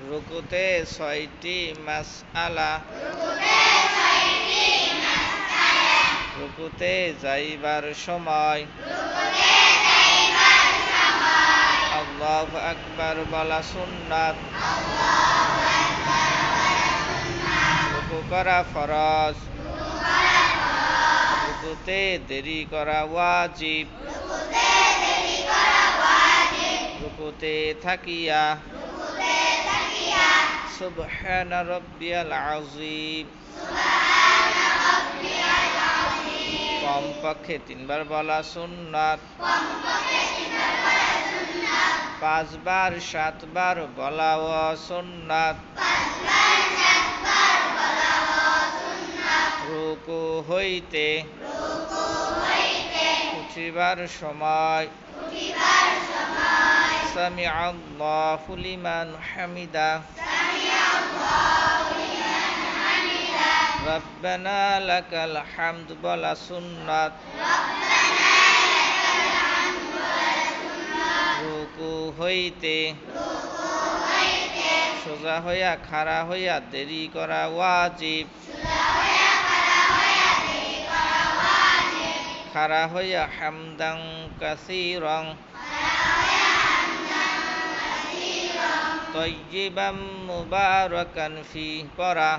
রুকুতে 6টি মাসআলা, রুকুতে যাইবার সময় আল্লাহু আকবার বলা সুন্নাত, রুকু করা ফরজ, রুকুতে দেরি করা ওয়াজিব, রুকুতে থাকিয়া সুবহান রাব্বিয়াল আযীম কমপক্ষে 3 বার বলা সুন্নাত, 5 বার 7 বার বলাও সুন্নাত। রুকু হইতে উঠিবার সময় সামিআল্লাহু লিমান হামিদা, রব্বানা লাকাল হামদ বলা সুন্নাত। রুকু হইতে সোজা হইয়া খাড়া হইয়া দেরি করা ওয়াজিব, খাড়া হইয়া হামদান কাসীরান তাইয়িবান মুবারাকান ফি পড়া,